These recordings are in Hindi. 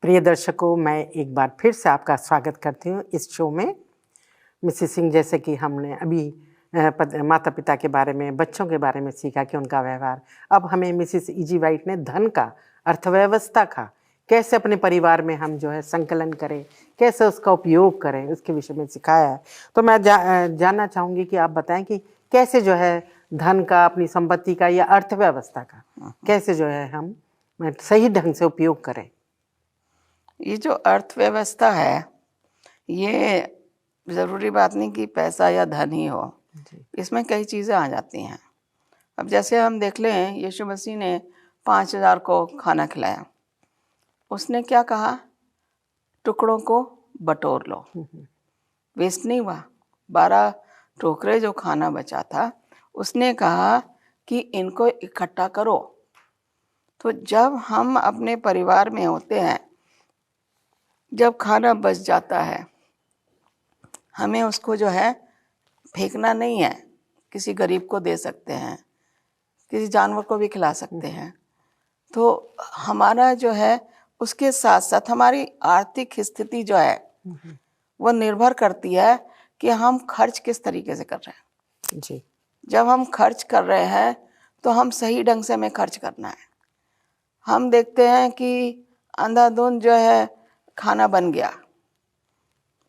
प्रिय दर्शकों, मैं एक बार फिर से आपका स्वागत करती हूँ इस शो में। मिसेस सिंह, जैसे कि हमने अभी माता पिता के बारे में, बच्चों के बारे में सीखा कि उनका व्यवहार, अब हमें मिसेस ई.जी. वाइट ने धन का, अर्थव्यवस्था का, कैसे अपने परिवार में हम जो है संकलन करें, कैसे उसका उपयोग करें, उसके विषय में सिखाया है। तो मैं जानना चाहूँगी कि आप बताएं कि कैसे जो है धन का, अपनी संपत्ति का या अर्थव्यवस्था का कैसे जो है हम सही ढंग से उपयोग करें। ये जो अर्थव्यवस्था है, ये ज़रूरी बात नहीं कि पैसा या धन ही हो, इसमें कई चीज़ें आ जाती हैं। अब जैसे हम देख लें, यीशु मसीह ने 5,000 को खाना खिलाया। उसने क्या कहा? टुकड़ों को बटोर लो। वेस्ट नहीं हुआ। 12 टोकरे जो खाना बचा था, उसने कहा कि इनको इकट्ठा करो। तो जब हम अपने परिवार में होते हैं, जब खाना बच जाता है, हमें उसको जो है फेंकना नहीं है। किसी गरीब को दे सकते हैं, किसी जानवर को भी खिला सकते हैं। तो हमारा जो है, उसके साथ साथ हमारी आर्थिक स्थिति जो है वो निर्भर करती है कि हम खर्च किस तरीके से कर रहे हैं। जी। जब हम खर्च कर रहे हैं तो हम सही ढंग से हमें खर्च करना है। हम देखते हैं कि अंधाधुंध जो है खाना बन गया,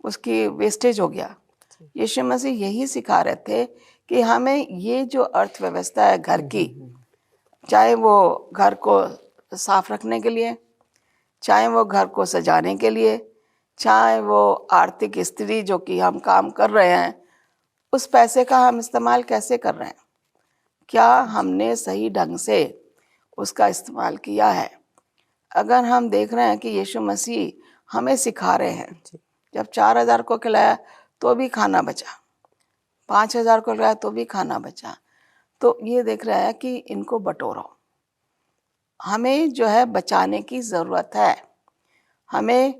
उसकी वेस्टेज हो गया। यीशु मसीह यही सिखा रहे थे कि हमें ये जो अर्थव्यवस्था है घर की, चाहे वो घर को साफ रखने के लिए, चाहे वो घर को सजाने के लिए, चाहे वो आर्थिक स्थिति जो कि हम काम कर रहे हैं, उस पैसे का हम इस्तेमाल कैसे कर रहे हैं, क्या हमने सही ढंग से उसका इस्तेमाल किया है। अगर हम देख रहे हैं कि यीशु मसीह हमें सिखा रहे हैं, जब 4,000 को खिलाया तो भी खाना बचा, 5,000 को खिलाया तो भी खाना बचा, तो ये देख रहा है कि इनको बटोरो। हमें जो है बचाने की ज़रूरत है, हमें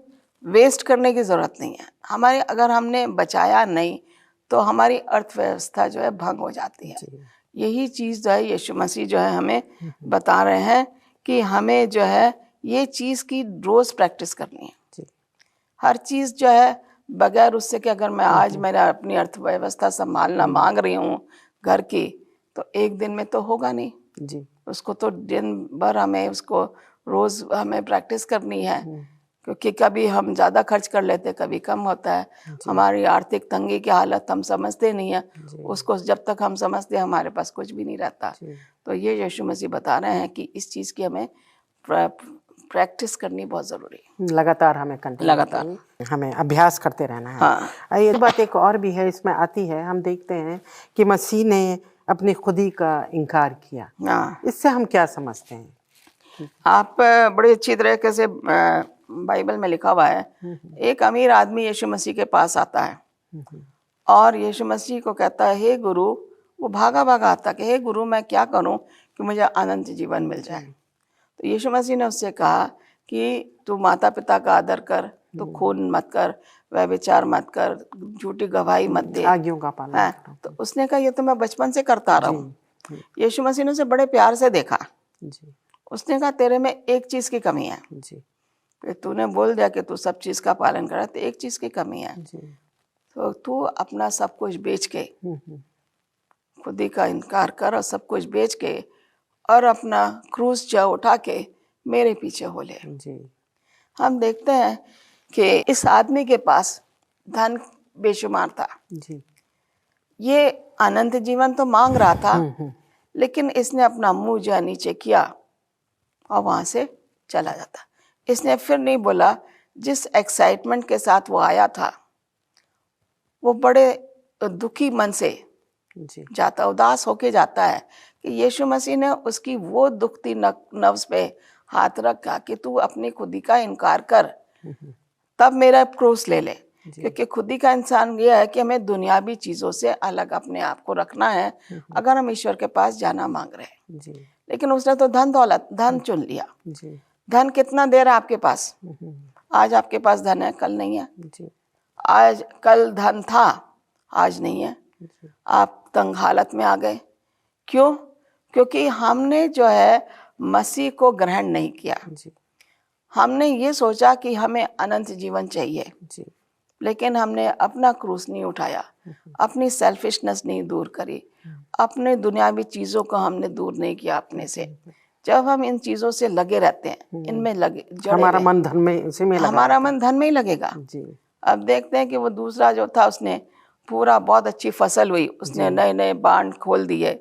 वेस्ट करने की ज़रूरत नहीं है। हमारे अगर हमने बचाया नहीं तो हमारी अर्थव्यवस्था जो है भंग हो जाती है। यही चीज़ जो है यीशु मसीह जो है हमें बता रहे हैं कि हमें जो है ये चीज़ की रोज़ प्रैक्टिस करनी है। हर चीज़ जो है बगैर उससे कि अगर मैं आज मेरा अपनी अर्थव्यवस्था संभालना मांग रही हूँ घर की, तो एक दिन में तो होगा नहीं जी। उसको तो दिन भर हमें उसको रोज़ हमें प्रैक्टिस करनी है, क्योंकि कभी हम ज़्यादा खर्च कर लेते, कभी कम होता है। हमारी आर्थिक तंगी की हालत हम समझते नहीं है, उसको जब तक हम समझते हैं हमारे पास कुछ भी नहीं रहता। तो ये यीशु मसीह बता रहे हैं कि इस चीज़ की हमें प्रैक्टिस करनी बहुत ज़रूरी है। लगातार हमें लगातार हमें अभ्यास करते रहना है। हाँ। ये बात एक और भी है इसमें आती है, हम देखते हैं कि मसीह ने अपनी खुदी का इनकार किया। हाँ। इससे हम क्या समझते हैं? आप बड़ी अच्छी तरीके से बाइबल में लिखा हुआ है, एक अमीर आदमी यीशु मसीह के पास आता है और यीशु मसीह को कहता है, हे गुरु, वो भागा भागा आता कि हे गुरु, मैं क्या करूं कि मुझे अनंत जीवन मिल जाए। तो यीशु मसीह ने उससे कहा कि तू माता पिता का आदर कर, तू खून मत कर, व्यभिचार मत कर, झूठी गवाही मत दे, आज्ञाओं का पालन कर। तो उसने कहा ये तो मैं बचपन से करता रहा हूँ। यीशु मसीह ने उसे बड़े प्यार से देखा। उसने कहा तेरे में एक चीज की कमी है। तूने बोल दिया कि तू सब चीज का पालन कर, तो एक चीज की कमी है। तो तू अपना सब कुछ बेच के, खुदी का इनकार कर और सब कुछ बेच के और अपना क्रूस जा उठा के मेरे पीछे हो ले। हम देखते हैं कि इस आदमी के पास धन बेशुमार था। ये अनंत जीवन तो मांग रहा था, लेकिन इसने अपना मुंह जो नीचे किया और वहां से चला जाता। इसने फिर नहीं बोला। जिस एक्साइटमेंट के साथ वो आया था, वो बड़े दुखी मन से जाता, उदास होके जाता है कि यीशु मसीह ने उसकी वो दुखती नफ्स पे हाथ रखा कि तू अपनी खुदी का इनकार कर, तब मेरा क्रूस ले ले। क्योंकि खुदी का इंसान ये है कि हमें दुनियावी चीजों से अलग अपने आप को रखना है अगर हम ईश्वर के पास जाना मांग रहे हैं। लेकिन उसने तो धन दौलत, धन चुन लिया। धन कितना देर है आपके पास? आज आपके पास धन है, कल नहीं है। आज कल धन था, आज नहीं है। आप तंग हालत में आ गए। क्यों? क्योंकि हमने जो है मसीह को ग्रहण नहीं किया। हमने ये सोचा कि हमें अनंत जीवन चाहिए, जी लेकिन हमने अपना क्रूस नहीं उठाया, अपनी सेल्फिशनेस नहीं दूर करी, अपने दुनियावी चीज़ों को हमने दूर नहीं किया अपने से। जब हम इन चीज़ों से लगे रहते हैं, इनमें लगे जड़े हमारा हुए, मन धन में इसी में लगा हमारा रहता मन धन में ही लगेगा। है। जी अब देखते हैं कि वो दूसरा जो था, उसने पूरा बहुत अच्छी फसल हुई, उसने नए नए बांध खोल दिए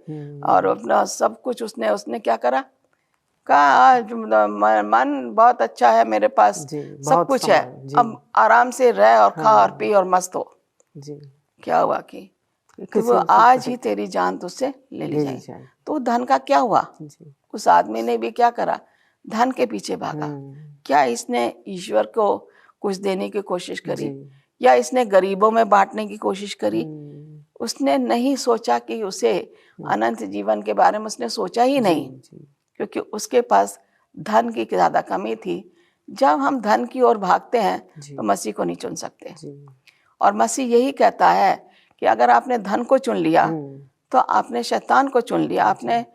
और अपना सब कुछ उसने क्या करा, कहा आज मन बहुत अच्छा है मेरे पास, जी सब बहुत कुछ है, समय। जी अब आराम से रह और खा और पी और मस्त हो। जी क्या हुआ कि किसी वो ने आज ही तेरी जान तुझसे ले ली ले ली जाए। जाए। तो धन का क्या हुआ? जी उस आदमी ने भी क्या करा, धन के पीछे भागा। क्या इसने ईश्वर को कुछ देने की कोशिश करी, जी या इसने गरीबों में बांटने की कोशिश करी? उसने नहीं सोचा कि उसे अनंत जीवन के बारे में उसने सोचा ही नहीं, जी क्योंकि उसके पास धन की ज़्यादा कमी थी। जब हम धन की ओर भागते हैं तो मसीह को नहीं चुन सकते। जी और मसीह यही कहता है कि अगर आपने धन को चुन लिया तो आपने शैतान को चुन लिया, आपने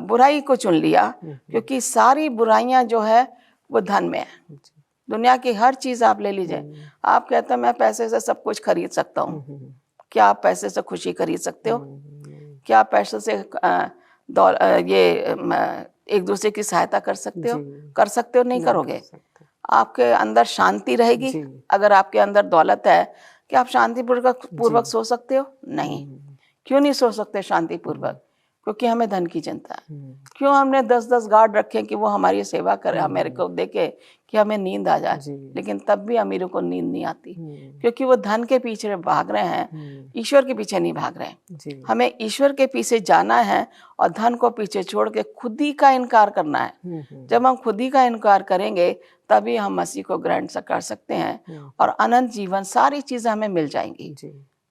बुराई को चुन लिया, क्योंकि सारी बुराइयां जो है वो धन में है। दुनिया की हर चीज़ आप ले लीजिए, आप कहते हैं मैं पैसे से सब कुछ खरीद सकता हूँ। क्या आप पैसे से खुशी खरीद सकते हो? क्या आप पैसे से एक दूसरे की सहायता कर सकते हो? कर सकते हो? नहीं करोगे। आपके अंदर शांति रहेगी अगर आपके अंदर दौलत है? कि आप शांतिपूर्वक सो सकते हो? नहीं। क्यों नहीं सो सकते शांतिपूर्वक? क्योंकि हमें धन की चिंता है। क्यों हमने 10-10 गार्ड रखे कि वो हमारी सेवा करे, मेरे को देखे कि हमें नींद आ जाए, लेकिन तब भी अमीरों को नींद नहीं आती, क्योंकि वो धन के पीछे भाग रहे हैं, ईश्वर के पीछे नहीं भाग रहे हैं। हमें ईश्वर के पीछे जाना है और धन को पीछे छोड़ के खुद ही का इनकार करना है। जब हम खुद ही का इनकार करेंगे तभी हम मसीह को ग्रहण कर सकते हैं और अनंत जीवन सारी चीजें हमें मिल जाएंगी।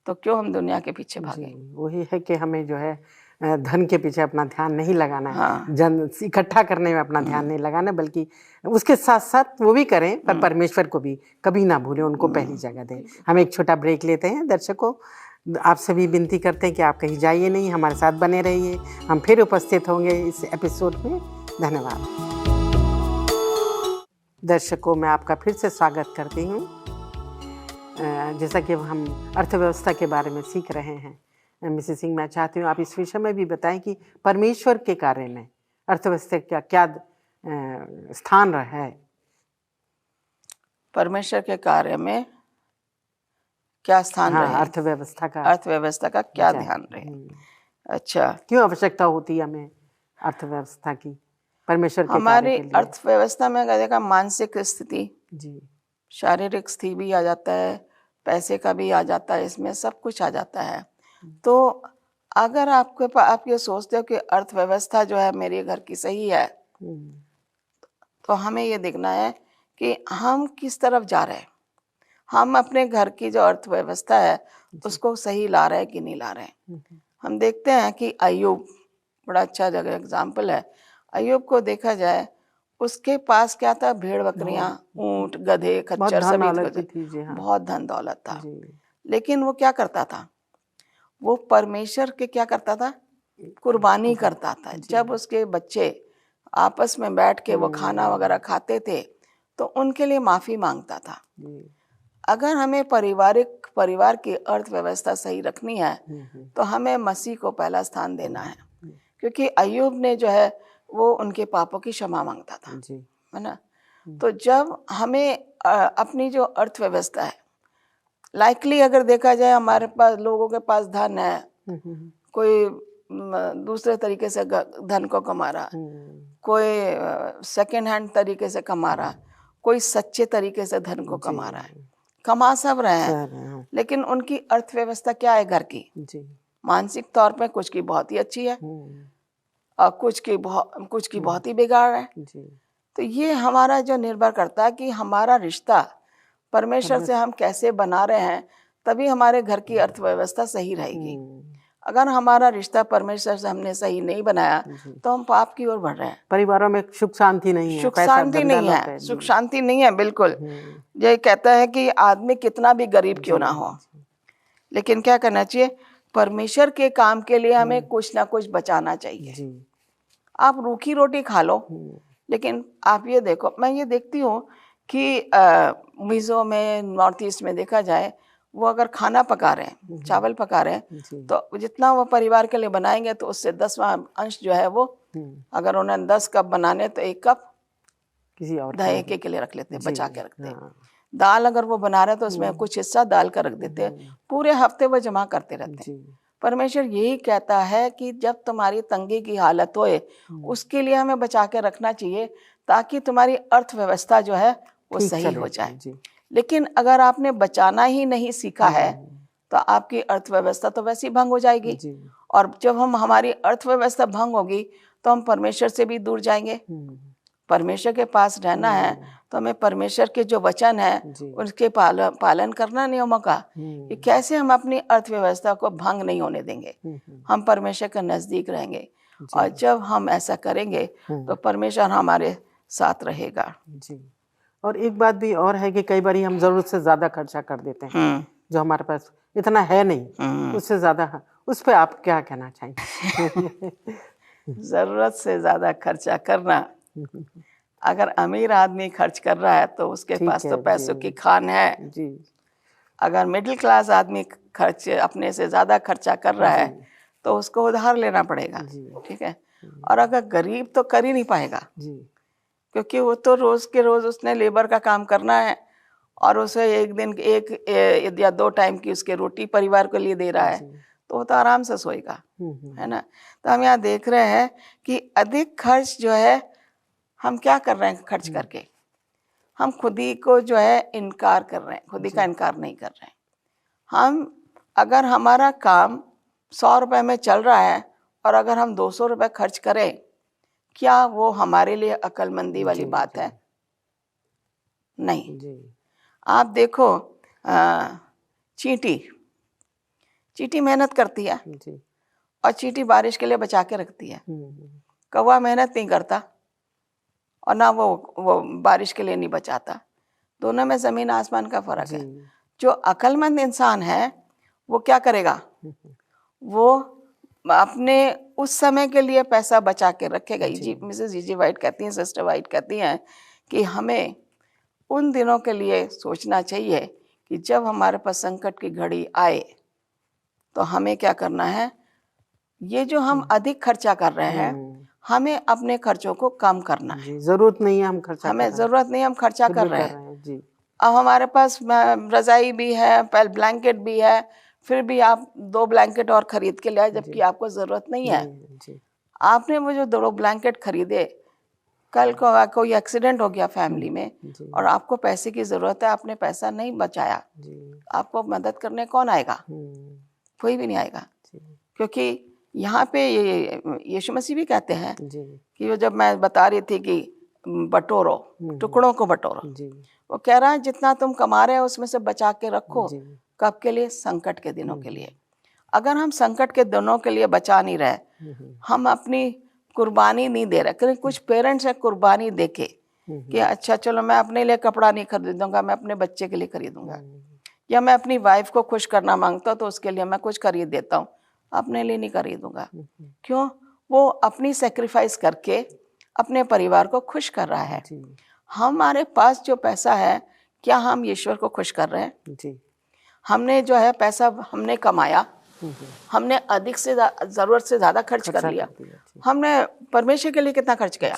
तो क्यों हम दुनिया के पीछे भागे? वही है कि हमें जो है धन के पीछे अपना ध्यान नहीं लगाना है, जन इकट्ठा करने में अपना ध्यान नहीं लगाना, बल्कि उसके साथ साथ वो भी करें पर परमेश्वर को भी कभी ना भूलें, उनको पहली जगह दें। हम एक छोटा ब्रेक लेते हैं। दर्शकों, आपसे भी विनती करते हैं कि आप कहीं जाइए नहीं, हमारे साथ बने रहिए। हम फिर उपस्थित होंगे इस एपिसोड में। धन्यवाद। दर्शकों, मैं आपका फिर से स्वागत करती हूँ। जैसा कि हम अर्थव्यवस्था के बारे में सीख रहे हैं, मिसेस सिंह, मैं चाहती हूँ आप इस विषय में भी बताएं कि परमेश्वर के कार्य में अर्थव्यवस्था का क्या स्थान रहा है? परमेश्वर के कार्य में क्या स्थान रहे? अर्थव्यवस्था का क्या ध्यान रहे? अच्छा, क्यों आवश्यकता होती है हमें अर्थव्यवस्था की परमेश्वर के हमारी कार्य के लिए? अर्थव्यवस्था में देखा, मानसिक स्थिति, जी, शारीरिक स्थिति भी आ जाता है, पैसे का भी आ जाता है, इसमें सब कुछ आ जाता है। तो अगर आप ये सोचते हो कि अर्थव्यवस्था जो है मेरे घर की सही है, तो हमें ये देखना है कि हम किस तरफ जा रहे हैं। हम अपने घर की जो अर्थव्यवस्था है उसको सही ला रहे हैं कि नहीं ला रहे हैं। हम देखते हैं कि अय्यूब बड़ा अच्छा जगह एग्जाम्पल है। अय्यूब को देखा जाए, उसके पास क्या था? भेड़ बकरियां, ऊंट, गधे, खच्चर, सभी बहुत धन दौलत था। लेकिन वो क्या करता था? वो परमेश्वर के क्या करता था? कुर्बानी करता था। जब उसके बच्चे आपस में बैठ के वो खाना वगैरह खाते थे तो उनके लिए माफी मांगता था। अगर हमें परिवार की अर्थव्यवस्था सही रखनी है तो हमें मसीह को पहला स्थान देना है, क्योंकि अय्यूब ने जो है वो उनके पापों की क्षमा मांगता था, है ना। तो जब हमें अपनी जो अर्थव्यवस्था है, लाइकली अगर देखा जाए, हमारे पास लोगों के पास धन है, कोई दूसरे तरीके से धन को कमा रहा, कोई सेकेंड हैंड तरीके से कमा रहा, कोई सच्चे तरीके से धन को कमा रहा है। कमा सब रहे हैं, लेकिन उनकी अर्थव्यवस्था क्या है घर की? मानसिक तौर पे कुछ की बहुत ही अच्छी है और कुछ की बहुत ही बेकार है। तो ये हमारा जो निर्भर करता है कि हमारा रिश्ता परमेश्वर से हम कैसे बना रहे हैं, तभी हमारे घर की अर्थव्यवस्था सही रहेगी। अगर हमारा रिश्ता परमेश्वर से हमने सही नहीं बनाया तो हम पाप की ओर बढ़ रहे हैं। परिवारों में सुख शांति नहीं है, सुख शांति नहीं है, बिल्कुल। ये कहता है कि आदमी कितना भी गरीब क्यों ना हो, लेकिन क्या करना चाहिए? परमेश्वर के काम के लिए हमें कुछ ना कुछ बचाना चाहिए। आप रूखी रोटी खा लो, लेकिन आप ये देखो, मैं ये देखती हूँ कि मिज़ो में, नॉर्थ ईस्ट में देखा जाए, वो अगर खाना पका रहे हैं, चावल पका रहे हैं, तो जितना वो परिवार के लिए बनाएंगे तो उससे 10वां अंश जो है वो, अगर उन्हें 10 कप बनाने तो 1 कप किसी और दही के लिए रख लेते हैं, बचा के रखते हैं। दाल अगर वो बना रहे हैं तो उसमें कुछ हिस्सा दाल का रख देते हैं, पूरे हफ्ते वो जमा करते रहते हैं। परमेश्वर यही कहता है कि जब तुम्हारी तंगी की हालत होए, उसके लिए हमें बचा के रखना चाहिए, ताकि तुम्हारी अर्थव्यवस्था जो है वो सही हो जाए। लेकिन अगर आपने बचाना ही नहीं सीखा है तो आपकी अर्थव्यवस्था तो वैसे ही भंग हो जाएगी, और जब हमारी अर्थव्यवस्था भंग होगी तो हम परमेश्वर से भी दूर जाएंगे। परमेश्वर के पास रहना है तो हमें परमेश्वर के जो वचन है उसके पालन करना, नियमों का, कि कैसे हम अपनी अर्थव्यवस्था को भंग नहीं होने देंगे, हम परमेश्वर के नजदीक रहेंगे। और जब हम ऐसा करेंगे तो परमेश्वर हमारे साथ रहेगा। जी। और एक बात भी और है कि कई बार हम जरूरत से ज्यादा खर्चा कर देते हैं, जो हमारे पास इतना है नहीं, उससे ज्यादा। उस पर आप क्या कहना चाहेंगे? जरूरत से ज्यादा खर्चा करना, अगर अमीर आदमी खर्च कर रहा है तो उसके पास तो पैसों की खान है जी। अगर मिडिल क्लास आदमी खर्च अपने से ज्यादा खर्चा कर रहा है तो उसको उधार लेना पड़ेगा, ठीक है। और अगर गरीब तो कर ही नहीं पाएगा जी, क्योंकि वो तो रोज के रोज उसने लेबर का काम करना है, और उसे एक दिन एक या 2 टाइम की उसके रोटी परिवार के लिए दे रहा है, तो वो तो आराम से सोएगा, है ना। तो हम यहाँ देख रहे हैं कि अधिक खर्च जो है, हम क्या कर रहे हैं खर्च करके, हम खुद ही को जो है इनकार कर रहे हैं, खुद ही का इनकार नहीं कर रहे हैं। हम अगर हमारा काम 100 रुपए में चल रहा है और अगर हम 200 रुपए खर्च करें, क्या वो हमारे लिए अक्लमंदी वाली बात है? नहीं जी। आप देखो, चींटी मेहनत करती है जी, और चींटी बारिश के लिए बचा के रखती है। कौवा मेहनत नहीं करता और ना वो बारिश के लिए नहीं बचाता। दोनों में जमीन आसमान का फर्क है। जो अक्लमंद इंसान है वो क्या करेगा, वो अपने उस समय के लिए पैसा बचा के रखेगा। मिसेस जीजी वाइट कहती हैं, सिस्टर वाइट कहती हैं कि हमें उन दिनों के लिए सोचना चाहिए कि जब हमारे पास संकट की घड़ी आए तो हमें क्या करना है। ये जो हम अधिक खर्चा कर रहे हैं, हमें अपने खर्चों को कम करना है। जरूरत नहीं है हम खर्चा, हमें जरूरत नहीं, हम खर्चा कर रहे हैं जी। अब हमारे पास रजाई भी है, ब्लैंकेट भी है, फिर भी आप 2 ब्लैंकेट और खरीद के लाए, जबकि आपको जरूरत नहीं है जी। आपने वो जो 2 ब्लैंकेट खरीदे, कल को कोई एक्सीडेंट हो गया फैमिली में और आपको पैसे की जरूरत है, आपने पैसा नहीं बचाया, आपको मदद करने कौन आएगा? कोई भी नहीं आएगा। क्योंकि यहाँ पे यीशु मसीह भी कहते हैं कि वो, जब मैं बता रही थी कि बटोरो, टुकड़ों को बटोरो, वो कह रहा है जितना तुम कमा रहे हो उसमें से बचा के रखो। कब के लिए? संकट के दिनों के लिए। अगर हम संकट के दिनों के लिए बचा नहीं रहे, हम अपनी कुर्बानी नहीं दे रहे। कुछ पेरेंट्स है कुर्बानी देके कि अच्छा चलो मैं अपने लिए कपड़ा नहीं खरीदूंगा, मैं अपने बच्चे के लिए खरीदूंगा, या मैं अपनी वाइफ को खुश करना मांगता हूँ तो उसके लिए मैं कुछ खरीद देता हूँ, अपने लिए नहीं खरीदूंगा। क्यों? वो अपनी सेक्रीफाइस करके अपने परिवार को खुश कर रहा है। हमारे पास जो पैसा है, क्या हम ईश्वर को खुश कर रहे हैं जी? हमने जो है पैसा हमने कमाया, हमने अधिक से जरूरत से ज्यादा खर्च कर लिया। हमने परमेश्वर के लिए कितना खर्च किया?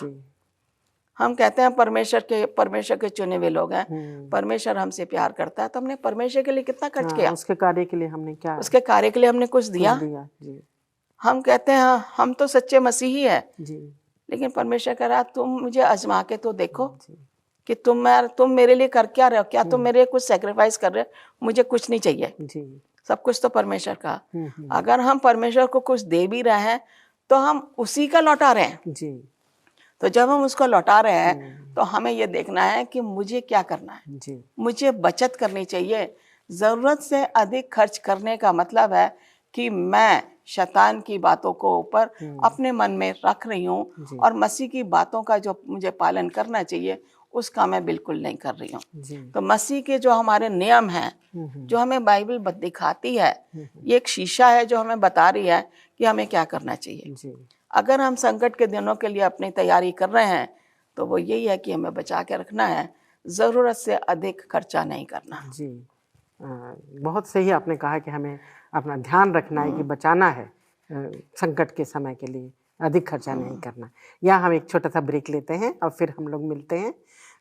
हम कहते हैं परमेश्वर के चुने हुए लोग हैं, परमेश्वर हमसे प्यार करता है, तो हमने परमेश्वर के लिए कितना खर्च किया? उसके कार्य के लिए हमने क्या? उसके कार्य के लिए हमने कुछ दिया जी। हम कहते हैं हम तो सच्चे मसीही है जी, लेकिन परमेश्वर कह रहा तुम मुझे आजमा के तो देखो कि तुम मेरे लिए कर क्या रहे हो। क्या तुम मेरे लिए कुछ सैक्रिफाइस कर रहे हो? मुझे कुछ नहीं चाहिए जी, सब कुछ तो परमेश्वर का। अगर हम परमेश्वर को कुछ दे भी रहे हैं तो हम उसी का लौटा रहे हैं जी। तो जब हम उसको लौटा रहे हैं तो हमें ये देखना है कि मुझे क्या करना है जी। मुझे बचत करनी चाहिए। जरूरत से अधिक खर्च करने का मतलब है कि मैं शैतान की बातों को ऊपर अपने मन में रख रही हूँ और मसीह की बातों का जो मुझे पालन करना चाहिए उसका मैं बिल्कुल नहीं कर रही हूँ। तो मसीह के जो हमारे नियम हैं, जो हमें बाइबल दिखाती है, ये एक शीशा है जो हमें बता रही है कि हमें क्या करना चाहिए। अगर हम संकट के दिनों के लिए अपनी तैयारी कर रहे हैं तो वो यही है कि हमें बचा के रखना है, ज़रूरत से अधिक खर्चा नहीं करना। जी, बहुत सही आपने कहा कि हमें अपना ध्यान रखना है कि बचाना है संकट के समय के लिए, अधिक खर्चा नहीं करना। यहाँ हम एक छोटा सा ब्रेक लेते हैं और फिर हम लोग मिलते हैं।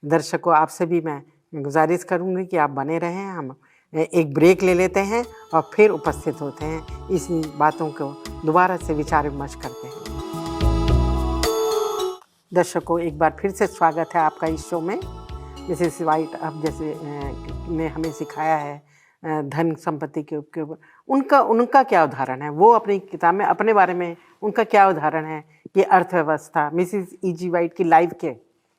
दर्शकों, आपसे भी मैं गुजारिश करूँगी कि आप बने रहें। हम एक ब्रेक ले लेते हैं और फिर उपस्थित होते हैं, इस बातों को दोबारा से विचार विमर्श करते हैं। दर्शकों, एक बार फिर से स्वागत है आपका इस शो में। मिसेस वाइट अब जैसे ने हमें सिखाया है धन संपत्ति के ऊपर, उनका क्या उदाहरण है, वो अपनी किताब में अपने बारे में उनका क्या उदाहरण है कि अर्थव्यवस्था, मिसेस E.G. वाइट की लाइफ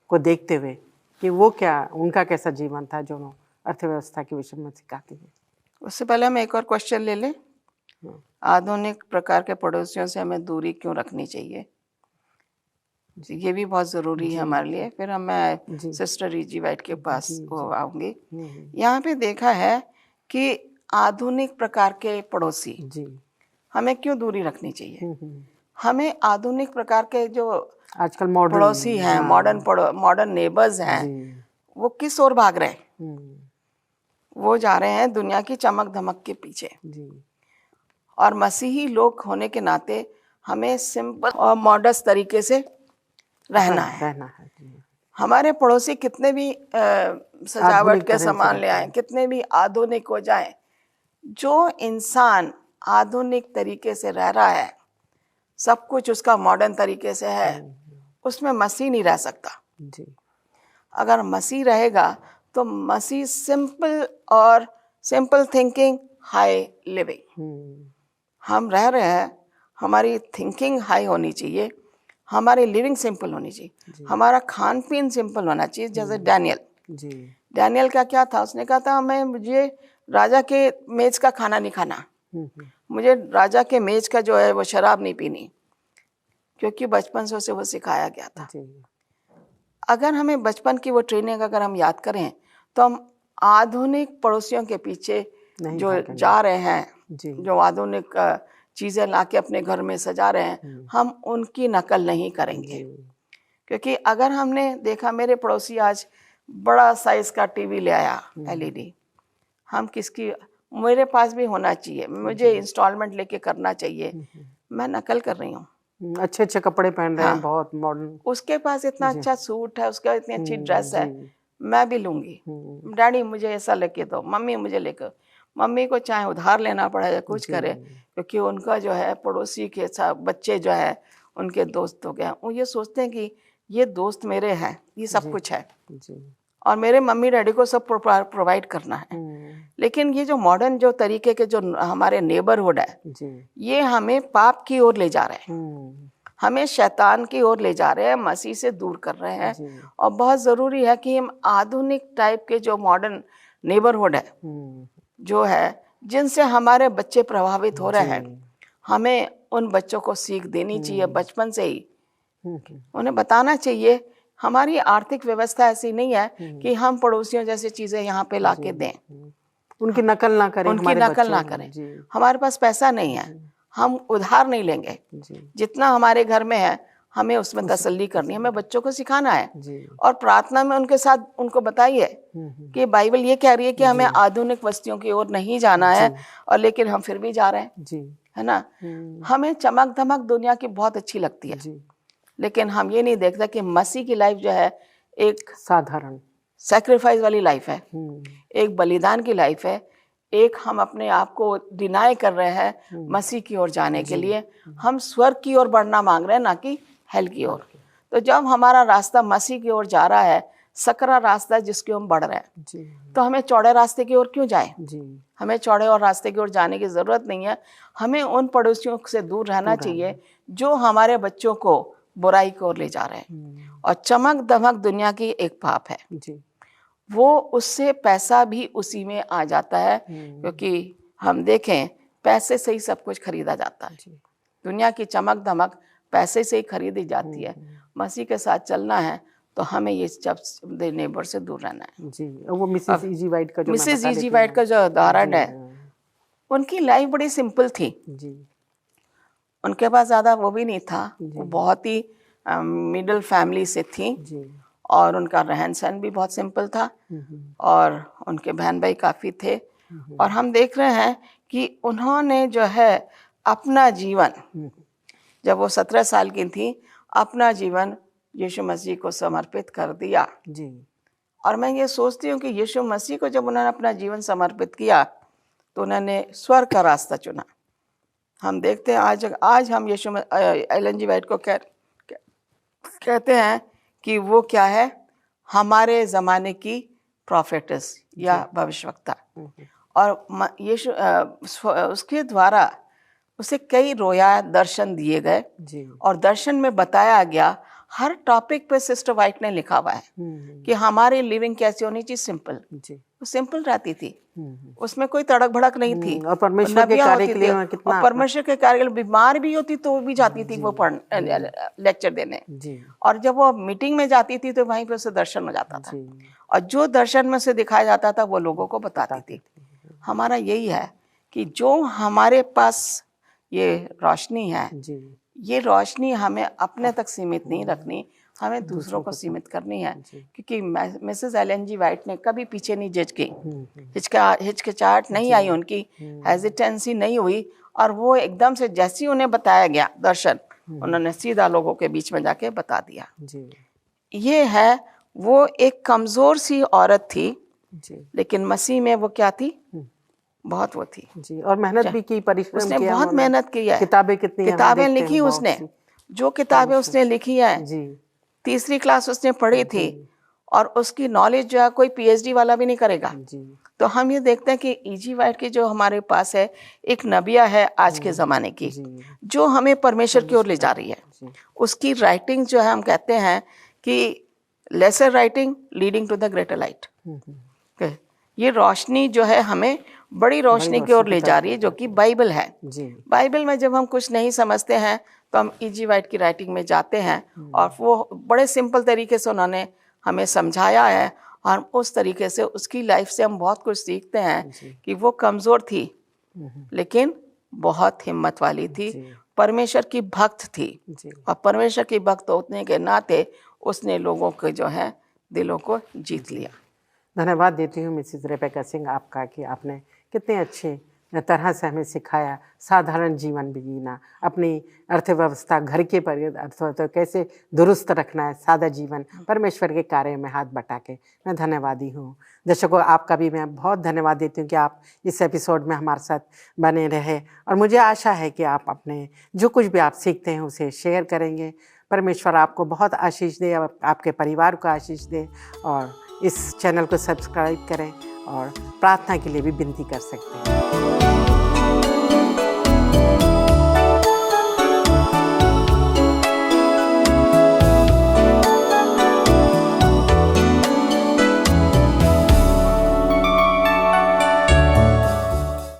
को देखते हुए कि वो क्या, उनका कैसा जीवन था जो अर्थव्यवस्था के विषय में सिखाती है। उससे पहले हम एक और क्वेश्चन ले लें। आधुनिक प्रकार के पड़ोसियों से हमें दूरी क्यों रखनी चाहिए? ये भी बहुत ज़रूरी है हमारे लिए। फिर मैं सिस्टर E.G. वाइट के पास आऊँगी। यहाँ पे देखा है कि आधुनिक प्रकार के पड़ोसी हमें क्यों दूरी रखनी चाहिए। हमें आधुनिक प्रकार के जो आजकल मॉडर्न पड़ोसी हैं, मॉडर्न नेबर्स हैं, वो किस ओर भाग रहे हैं? वो जा रहे हैं दुनिया की चमक धमक के पीछे। और मसीही लोग होने के नाते हमें सिंपल और मॉडर्न तरीके से रहना है। हमारे पड़ोसी कितने भी सजावट के सामान ले आए, कितने भी आधुनिक हो जाएं, जो इंसान आधुनिक तरीके से रह रहा है, सब कुछ उसका मॉडर्न तरीके से है, उसमें मसीह नहीं रह सकता। अगर मसीह रहेगा तो मसीह सिंपल थिंकिंग, हाई लिविंग। हम रह रहे हैं, हमारी थिंकिंग हाई होनी चाहिए, हमारी लिविंग सिंपल होनी चाहिए, हमारा खान पीन सिंपल होना चाहिए। जैसे डैनियल का क्या था, उसने कहा था मुझे राजा के मेज का खाना नहीं खाना, मुझे राजा के मेज का जो है वो शराब नहीं पीनी, क्योंकि बचपन से उसे वो सिखाया गया था। अगर हमें बचपन की वो ट्रेनिंग अगर हम याद करें तो हम आधुनिक पड़ोसियों के पीछे जो जा रहे हैं, जो आधुनिक चीज़ें लाके अपने घर में सजा रहे हैं, हम उनकी नकल नहीं करेंगे। क्योंकि अगर हमने देखा, मेरे पड़ोसी आज बड़ा साइज का टीवी ले आया LED, हम किसकी, मेरे पास भी होना चाहिए, मुझे इंस्टॉलमेंट लेके करना चाहिए, मैं नकल कर रही हूँ। अच्छे अच्छे कपड़े पहन रहे हैं, बहुत मॉडर्न, उसके पास इतना अच्छा सूट है, उसका इतनी अच्छी ड्रेस है, मैं भी लूंगी। डैडी मुझे ऐसा लेके दो, मम्मी मुझे लेकर, मम्मी को चाहे उधार लेना पड़े या कुछ करे, क्योंकि उनका जो है पड़ोसी के साथ बच्चे जो है उनके दोस्त हो गए, वो ये सोचते हैं कि ये दोस्त मेरे हैं, ये सब कुछ है, और मेरे मम्मी डैडी को सब प्रोवाइड करना है। लेकिन ये जो मॉडर्न जो तरीके के जो हमारे नेबरहुड है, ये हमें पाप की ओर ले जा रहे हैं, हमें शैतान की ओर ले जा रहे हैं, मसीह से दूर कर रहे हैं। और बहुत ज़रूरी है कि हम आधुनिक टाइप के जो मॉडर्न नेबरहुड है जो है, जिनसे हमारे बच्चे प्रभावित हो रहे हैं, हमें उन बच्चों को सीख देनी चाहिए बचपन से ही। उन्हें बताना चाहिए हमारी आर्थिक व्यवस्था ऐसी नहीं है कि हम पड़ोसियों जैसी चीज़ें यहाँ पे ला के दें, उनकी नकल ना करें, उनकी नकल ना करें। हमारे पास पैसा नहीं है, हम उधार नहीं लेंगे, जितना हमारे घर में है हमें उसमें तसल्ली करनी है, हमें बच्चों को सिखाना है। और प्रार्थना में उनके साथ उनको बताइए कि बाइबल ये कह रही है कि हमें आधुनिक वस्तुओं की ओर नहीं जाना है, और लेकिन हम फिर भी जा रहे हैं, है ना। हमें चमक धमक दुनिया की बहुत अच्छी लगती है, लेकिन हम ये नहीं देखते कि मसीह की लाइफ जो है एक साधारण सैक्रिफाइस वाली लाइफ है, एक बलिदान की लाइफ है, एक हम अपने आप को डिनाई कर रहे हैं मसीह की ओर जाने के लिए, हम स्वर्ग की ओर बढ़ना मांग रहे हैं, ना कि हेल की ओर। तो जब हमारा रास्ता मसीह की ओर जा रहा है, सकरा रास्ता जिसके हम बढ़ रहे हैं, तो हमें चौड़े रास्ते की ओर क्यों जाए? हमें चौड़े और रास्ते की ओर जाने की ज़रूरत नहीं है। हमें उन पड़ोसियों से दूर रहना चाहिए जो हमारे बच्चों को बुराई की ओर ले जा रहे हैं। और चमक दमक दुनिया की एक पाप है, वो उससे पैसा भी उसी में आ जाता है, क्योंकि हम देखें पैसे से ही सब कुछ खरीदा जाता है। दुनिया की चमक धमक पैसे से ही खरीदी जाती है। मसीह के साथ चलना है तो हमें ये सब नेबर से दूर रहना है। जी, वो मिसेस E.G. वाइट का जो मिसेस E.G. वाइट का जो उदाहरण है, उनकी लाइफ बड़ी सिंपल थी। उनके पास ज़्यादा वो भी नहीं था, वो बहुत ही मिडिल फैमिली से थी, और उनका रहन सहन भी बहुत सिंपल था और उनके बहन भाई काफ़ी थे। और हम देख रहे हैं कि उन्होंने जो है अपना जीवन, जब वो 17 साल की थी, अपना जीवन यीशु मसीह को समर्पित कर दिया जी। और मैं ये सोचती हूँ कि यीशु मसीह को जब उन्होंने अपना जीवन समर्पित किया तो उन्होंने स्वर्ग का रास्ता चुना। हम देखते हैं आज हम एलन जी वाइट को कहते हैं कि वो क्या है, हमारे ज़माने की प्रॉफेटस या भविष्यवक्ता। और यीशु उसके द्वारा उसे कई रोया दर्शन दिए गए और दर्शन में बताया गया। हर टॉपिक पे सिस्टर वाइट ने लिखा हुआ है कि हमारी लिविंग कैसी होनी चाहिए, सिंपल। वो सिंपल रहती थी, उसमें कोई तड़क भड़क नहीं थी। और परमेश्वर के कार्य के लिए कितना, और परमेश्वर के कार्य, बीमार भी होती तो भी जाती थी वो लेक्चर देने। और जब वो मीटिंग में जाती थी तो वहीं पे उसे दर्शन हो जाता था और जो दर्शन में से दिखाया जाता था वो लोगों को बताती थी। हमारा यही है कि जो हमारे पास ये रोशनी है, ये रोशनी हमें अपने तक सीमित नहीं रखनी, हमें दूसरों को सीमित करनी है। क्योंकि मिसेस एलन जी वाइट ने कभी पीछे नहीं झिझकी, हिचकिचाहट नहीं आई, उनकी हेजिटेंसी नहीं हुई। और वो एकदम से जैसी उन्हें बताया गया दर्शन, उन्होंने सीधा लोगों के बीच में जाके बता दिया। ये है, वो एक कमज़ोर सी औरत थी, लेकिन मसीह में वो क्या थी, बहुत वो थी जी। और मेहनत भी की, परिश्रम उसने किया, बहुत मेहनत की है। किताबें लिखी उसने, जो किताबें उसने लिखी है, 3री क्लास उसने पढ़ी थी और उसकी नॉलेज जो है कोई पीएचडी वाला भी नहीं करेगा। तो हम ये देखते हैं कि E.G. वाइट की जो हमारे पास है, एक नबिया है आज के ज़माने की, जो हमें परमेश्वर की ओर ले जा रही है। उसकी राइटिंग जो है, हम कहते हैं कि lesser writing leading to the greater light. ये रोशनी जो है हमें बड़ी रोशनी की ओर ले जा रही है, जो कि बाइबल है। बाइबल में जब हम कुछ नहीं समझते हैं तो हम E.G. वाइट की राइटिंग में जाते हैं और वो बड़े सिंपल तरीके से उन्होंने हमें समझाया है और उस तरीके से उसकी लाइफ से हम बहुत कुछ सीखते हैं कि वो कमज़ोर थी लेकिन बहुत हिम्मत वाली थी, परमेश्वर की भक्त थी। और परमेश्वर की भक्त होने के नाते उसने लोगों के जो है दिलों को जीत लिया। धन्यवाद देती हूँ मिसेस रेबेका सिंह आपका कि आपने कितने अच्छे तरह से हमें सिखाया साधारण जीवन भी जीना, अपनी अर्थव्यवस्था, घर के अर्थव्यवस्था कैसे दुरुस्त रखना है, सादा जीवन परमेश्वर के कार्य में हाथ बटा के। मैं धन्यवादी हूँ। दर्शकों, आपका भी मैं बहुत धन्यवाद देती हूँ कि आप इस एपिसोड में हमारे साथ बने रहे और मुझे आशा है कि आप अपने जो कुछ भी आप सीखते हैं उसे शेयर करेंगे। परमेश्वर आपको बहुत आशीष दे, आपके परिवार को आशीष दे और इस चैनल को सब्सक्राइब करें और प्रार्थना के लिए भी विनती कर सकते हैं।